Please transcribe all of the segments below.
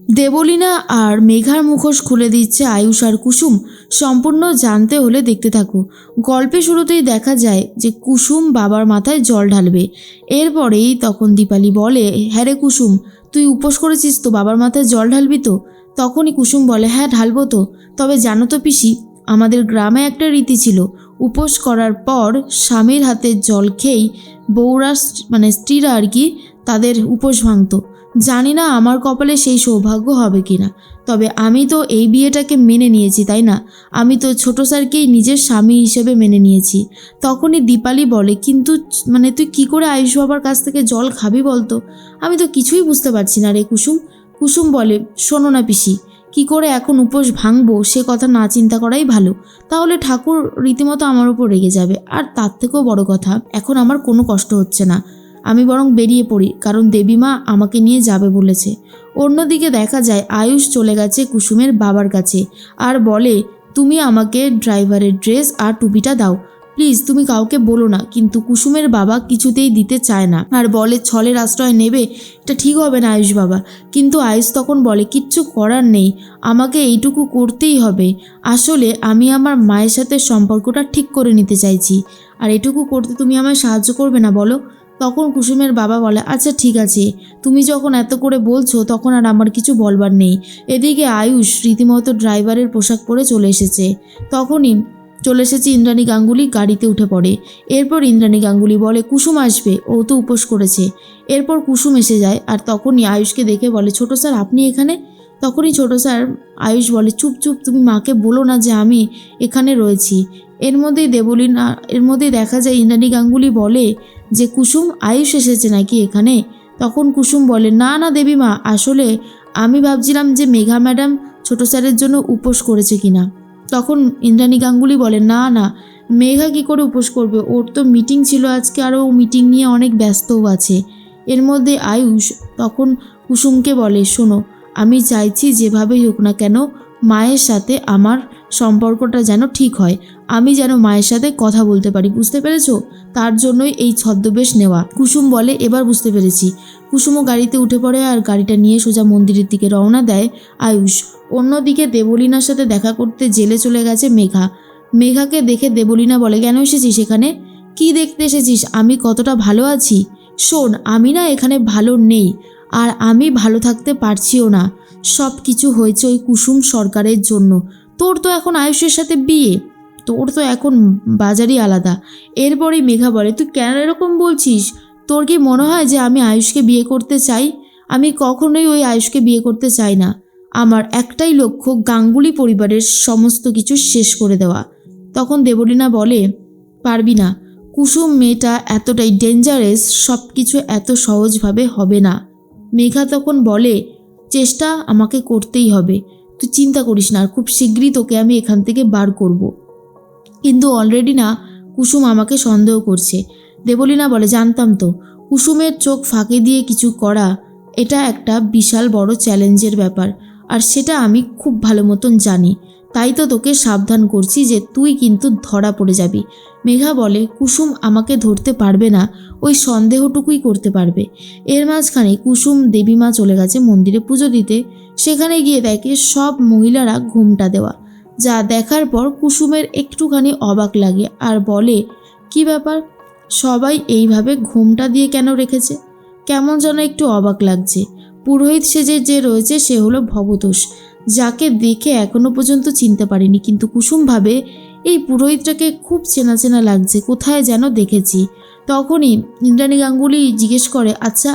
দেবলীনা আর মেঘার মুখোশ খুলে দিচ্ছে আয়ুষ আর কুসুম। সম্পূর্ণ জানতে হলে দেখতে থাকো। গল্পে শুরুতেই দেখা যায় যে কুসুম বাবার মাথায় জল ঢালবে। এরপরেই তখন দীপালি বলে, হ্যাঁ রে কুসুম, তুই উপোস করেছিস তো, বাবার মাথায় জল ঢালবি তো? তখনই কুসুম বলে, হ্যাঁ ঢালবো তো। তবে জানো তো পিসি, আমাদের গ্রামে একটা রীতি ছিল, উপোস করার পর স্বামীর হাতে জল খেয়েই বউরা স্ত্রীরা আর কি তাদের উপোস ভাঙতো। জানি না আমার কপালে সেই সৌভাগ্য হবে কিনা, তবে আমি তো এই বিয়েটাকে মেনে নিয়েছি, তাই না? আমি তো ছোট স্যারকেই নিজের স্বামী হিসেবে মেনে নিয়েছি। তখনই দীপালি বলে, কিন্তু তুই কি করে আয়ুষ বাবার কাছ থেকে জল খাবি বলতো? আমি তো কিছুই বুঝতে পারছি না রে কুসুম। কুসুম বলে, শোনো না পিসি, কি করে এখন উপোস ভাঙবো সে কথা না চিন্তা করাই ভালো। তাহলে ঠাকুর রীতিমতো আমার উপর রেগে যাবে। আর তার থেকেও বড় কথা, এখন আমার কোনো কষ্ট হচ্ছে না, আমি বরং বেরিয়ে পড়ি, কারণ দেবীমা আমাকে নিয়ে যাবে বলেছে। অন্যদিকে দেখা যায় আয়ুষ চলে গেছে কুসুমের বাবার কাছে আর বলে, তুমি আমাকে ড্রাইভারের ড্রেস আর টুপিটা দাও প্লিজ, তুমি কাউকে বলো না। কিন্তু কুসুমের বাবা কিছুতেই দিতে চায় না আর বলে, ছলের আশ্রয় নেবে, এটা ঠিক হবে না আয়ুষ বাবা। কিন্তু আয়ুষ তখন বলে, কিচ্ছু করার নেই, আমাকে এইটুকু করতেই হবে। আসলে আমি আমার মায়ের সাথে সম্পর্কটা ঠিক করে নিতে চাইছি, আর এটুকু করতে তুমি আমায় সাহায্য করবে না বলো? তখন কুসুমের বাবা বলে, আচ্ছা ঠিক আছে, তুমি যখন এত করে বলছো তখন আর আমার কিছু বলবার নেই। এদিকে আয়ুষ রীতিমতো ড্রাইভারের পোশাক পরে চলে এসেছে। তখনই চলে এসেছে ইন্দ্রাণী গাঙ্গুলি, গাড়িতে উঠে পড়ে। এরপর ইন্দ্রাণী গাঙ্গুলি বলে, কুসুম আসবে, ও তো উপোস করেছে। এরপর কুসুম এসে যায় আর তখনই আয়ুষকে দেখে বলে, ছোট স্যার আপনি এখানে? তখনই ছোট স্যার আয়ুষ বলে, চুপ চুপ, তুমি মাকে বলো না যে আমি এখানে রয়েছি। এর মধ্যেই দেখা যায় ইন্দ্রাণী গাঙ্গুলি বলে যে, কুসুম আয়ুষ এসেছে নাকি এখানে? তখন কুসুম বলে, না না দেবীমা, আসলে আমি ভাবছিলাম যে মেঘা ম্যাডাম ছোট স্যারের জন্য উপোস করেছে কিনা। তখন ইন্দ্রাণী গাঙ্গুলি বলে, না না, মেঘা কি করে উপোস করবে, ওর তো মিটিং ছিল আজকে, আর ও মিটিং নিয়ে অনেক ব্যস্তও আছে। এর মধ্যে আয়ুষ তখন কুসুমকে বলে, শোনো, আমি চাইছি যেভাবেই হোক না কেন মায়ের সাথে আমার সম্পর্কটা যেন ঠিক হয়, আমি যেন মায়ের সাথে কথা বলতে পারি, বুঝতে পেরেছো? তার জন্যই এই ছদ্মবেশ নেওয়া। কুসুম বলে, এবার বুঝতে পেরেছি। কুসুমও গাড়িতে উঠে পড়ে আর গাড়িটা নিয়ে সোজা মন্দিরের দিকে রওনা দেয় আয়ুষ। অন্যদিকে দেবলীনার সাথে দেখা করতে জেলে চলে গেছে মেঘা। মেঘাকে দেখে দেবলীনা বলে, কেন এসেছিস এখানে? কি দেখতে এসেছিস আমি কতটা ভালো আছি? শোন, আমি না এখানে ভালো নেই, আর আমি ভালো থাকতে পারছিও না। সব কিছু হয়েছে ওই কুসুম সরকারের জন্য। তোর তো এখন আয়ুষের সাথে বিয়ে, তোর তো এখন বাজারই আলাদা। এরপরেই মেঘা বলে, তুই কেন এরকম বলছিস? তোর কি মনে হয় যে আমি আয়ুষকে বিয়ে করতে চাই? আমি কখনোই ওই আয়ুষকে বিয়ে করতে চাই না। আমার একটাই লক্ষ্য, গাঙ্গুলি পরিবারের সমস্ত কিছু শেষ করে দেওয়া। তখন দেবলীনা বলে, পারবি না, কুসুম মেয়েটা এতটাই ডেঞ্জারাস, সব কিছু এত সহজভাবে হবে না। মেঘা তখন বলে, চেষ্টা আমাকে করতেই হবে, তুই চিন্তা করিস না, আর খুব শীঘ্রই তোকে আমি এখান থেকে বার করব। কিন্তু অলরেডি না কুসুম আমাকে সন্দেহ করছে। দেবলীনা বলে, জানতাম তো, কুসুমের চোখ ফাঁকি দিয়ে কিছু করা এটা একটা বিশাল বড় চ্যালেঞ্জের ব্যাপার, আর সেটা আমি খুব ভালো মতন জানি। তাই তো তোকে সাবধান করছি যে তুই কিন্তু ধরা পড়ে যাবি। মেঘা বলে, কুসুম আমাকে ধরতে পারবে না, ওই সন্দেহটুকুই করতে পারবে। এর মাঝখানে কুসুম দেবীমা চলে গেছে মন্দিরে পুজো দিতে। সেখানে গিয়ে দেখে সব মহিলারা ঘোমটা দেওয়া। যা দেখার পর কুসুমের একটুখানি অবাক লাগে আর বলে, কি ব্যাপার, সবাই এইভাবে ঘোমটা দিয়ে কেন রেখেছে? কেমন যেন একটু অবাক লাগছে। পুরোহিত সেজে যে রয়েছে সে হলো ভবতোষ, যাকে দেখে এখনো পর্যন্ত চিনতে পারিনি, কিন্তু কুসুম ভাবে এই পুরোহিতটাকে খুব চেনা চেনা লাগছে, কোথায় যেন দেখেছি। তখনই ইন্দ্রাণী গাঙ্গুলি জিজ্ঞেস করে, আচ্ছা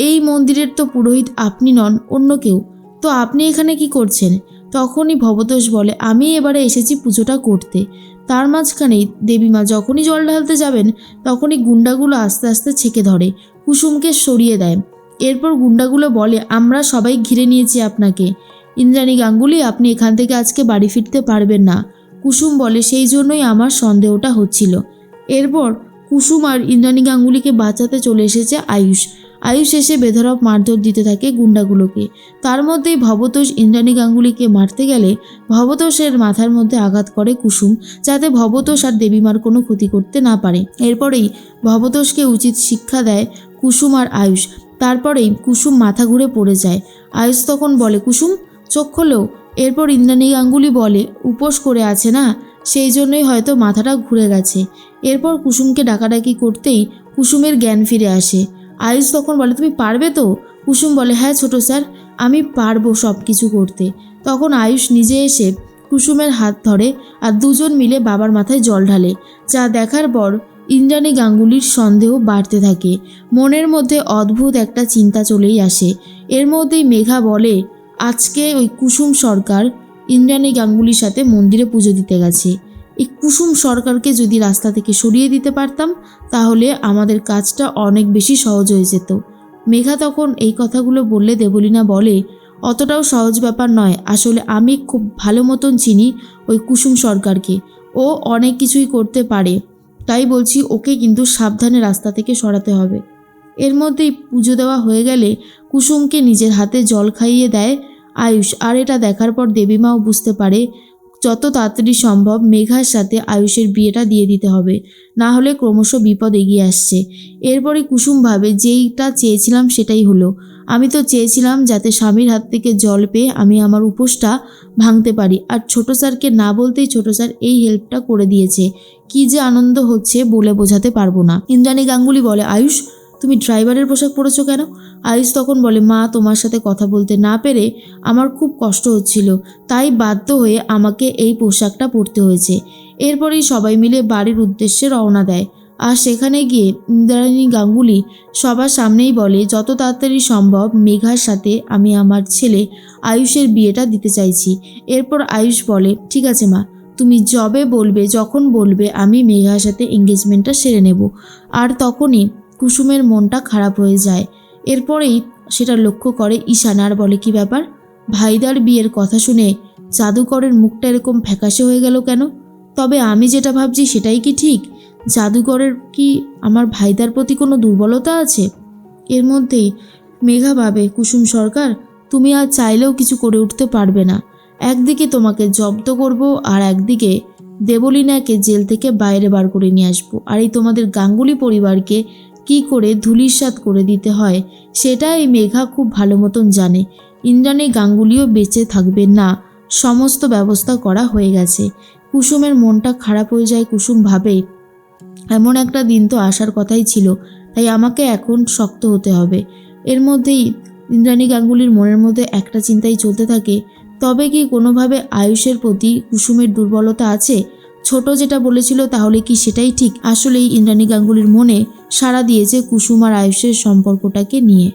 এই মন্দিরের তো পুরোহিত আপনি নন, অন্য কেউ, তো আপনি এখানে কি করছেন? তখনই ভবতোষ বলে, আমি এবারে এসেছি পুজোটা করতে। তার মাঝখানেই দেবীমা যখনই জল ঢালতে যাবেন তখনই গুন্ডাগুলো আস্তে আস্তে ছেঁকে ধরে, কুসুমকে সরিয়ে দেয়। এরপর গুন্ডাগুলো বলে, আমরা সবাই ঘিরে নিয়েছি আপনাকে, ইন্দ্রাণী গাঙ্গুলি আপনি এখান থেকে আজকে বাড়ি ফিরতে পারবেন না। কুসুম বলে, সেই জন্যই আমার সন্দেহটা হচ্ছিল। এরপর কুসুম আর ইন্দ্রাণী গাঙ্গুলিকে বাঁচাতে চলে এসেছে আয়ুষ। আয়ুষ এসে বেধড়ক মারধর দিতে থাকে গুন্ডাগুলোকে। তার মধ্যেই ভবতোষ ইন্দ্রাণী গাঙ্গুলিকে মারতে গেলে ভবতোষের মাথার মধ্যে আঘাত করে কুসুম, যাতে ভবতোষ আর দেবীমার কোনো ক্ষতি করতে না পারে। এরপরেই ভবতোষকে উচিত শিক্ষা দেয় কুসুম আর আয়ুষ। তারপরেই কুসুম মাথা ঘুরে পড়ে যায়। আয়ুষ তখন বলে, কুসুম চোখ খোলো। এরপর ইন্দ্রাণী গাঙ্গুলি বলে, উপোস করে আছে না, সেই জন্যই হয়তো মাথাটা ঘুরে গেছে। এরপর কুসুমকে ডাকাডাকি করতেই কুসুমের জ্ঞান ফিরে আসে। আয়ুষ তখন বলে, তুমি পারবে তো? কুসুম বলে, হ্যাঁ ছোট স্যার, আমি পারবো সব কিছু করতে। তখন আয়ুষ নিজে এসে কুসুমের হাত ধরে আর দুজন মিলে বাবার মাথায় জল ঢালে। যা দেখার পর ইন্দ্রাণী গাঙ্গুলির সন্দেহ বাড়তে থাকে। মনের মধ্যে অদ্ভুত একটা চিন্তা চলেই আসে। এর মধ্যেই মেঘা বলে, আজকে ওই কুসুম সরকার ইন্দ্রাণী গাঙ্গুলির সাথে মন্দিরে পুজো দিতে গেছে। এই কুসুম সরকারকে যদি রাস্তা থেকে সরিয়ে দিতে পারতাম তাহলে আমাদের কাজটা অনেক বেশি সহজ হয়ে যেত। মেঘা তখন এই কথাগুলো বললে দেবলীনা বলে, অতটাও সহজ ব্যাপার নয়। আসলে আমি খুব ভালো মতন চিনি ওই কুসুম সরকারকে, ও অনেক কিছুই করতে পারে। তাই বলছি, ওকে কিন্তু সাবধানে রাস্তা থেকে সরাতে হবে। এর মধ্যেই পুজো দেওয়া হয়ে গেলে কুসুমকে নিজের হাতে জল খাইয়ে দেয় আয়ুষ। আর এটা দেখার পর দেবীমাও বুঝতে পারে যত তাড়াতাড়ি সম্ভব মেঘার সাথে আয়ুষের বিয়েটা দিয়ে দিতে হবে, না হলে ক্রমশ বিপদ এগিয়ে আসছে। এরপরে কুসুম ভাবে, যেইটা চেয়েছিলাম সেটাই হলো। আমি তো চেয়েছিলাম যাতে স্বামীর হাত থেকে জল পেয়ে আমি আমার উপোসটা ভাঙতে পারি, আর ছোট স্যারকে না বলতেই ছোট স্যার এই হেল্পটা করে দিয়েছে। কি যে আনন্দ হচ্ছে বলে বোঝাতে পারবো না। ইন্দ্রাণী গাঙ্গুলি বলে, আয়ুষ তুমি ড্রাইভারের পোশাক পরেছো কেন? আয়ুষ তখন বলে, মা তোমার সাথে কথা বলতে না পেরে আমার খুব কষ্ট হচ্ছিল, তাই বাধ্য হয়ে আমাকে এই পোশাকটা পরতে হয়েছে। এরপরেই সবাই মিলে বাড়ির উদ্দেশ্যে রওনা দেয়। আর সেখানে গিয়ে ইন্দ্রাণী গাঙ্গুলি সবার সামনেই বলে, যত তাড়াতাড়ি সম্ভব মেঘার সাথে আমি আমার ছেলে আয়ুষের বিয়েটা দিতে চাইছি। এরপর আয়ুষ বলে, ঠিক আছে মা, তুমি যবে বলবে, যখন বলবে আমি মেঘার সাথে এঙ্গেজমেন্টটা সেরে নেব। আর তখনই কুসুমের মনটা খারাপ হয়ে যায়। এরপরেই সেটা লক্ষ্য করে ঈশান, আর বলে, কি ব্যাপার, ভাইদার বিয়ের কথা শুনে জাদুকরের মুখটা এরকম ফ্যাকাশে হয়ে গেল কেন? তবে আমি যেটা ভাবছি সেটাই কি ঠিক? জাদুকরের কি আমার ভাইদার প্রতি কোনো দুর্বলতা আছে? এর মধ্যেই মেঘা ভাবে, কুসুম সরকার তুমি আর চাইলেও কিছু করে উঠতে পারবে না। একদিকে তোমাকে জব্দ করব, আর একদিকে দেবলীনাকে জেল থেকে বাইরে বার করে নিয়ে আসবো। আর এই তোমাদের গাঙ্গুলি পরিবারকে কি করে ধূলিসাৎ করে দিতে হয় সেটা এই মেঘা খুব ভালো মতন জানে। ইন্দ্রাণী গাঙ্গুলিও বেঁচে থাকবে না, সমস্ত ব্যবস্থা করা হয়ে গেছে। কুসুমের মনটা খারাপ হয়ে যায়। কুসুম ভাবে, এমন একটা দিন তো আসার কথাই ছিল, তাই আমাকে এখন শক্ত হতে হবে। এর মধ্যেই ইন্দ্রাণী গাঙ্গুলির মনের মধ্যে একটা চিন্তাই চলতে থাকে, তবে কি কোনোভাবে আয়ুষের প্রতি কুসুমের দুর্বলতা আছে? ছোট যেটা বলেছিল তাহলে কি সেটাই ঠিক? আসলেই ইন্দ্রাণী গাঙ্গুলির মনে সাড়া দিয়েছে কুসুম আর আয়ুষের সম্পর্কটাকে নিয়ে।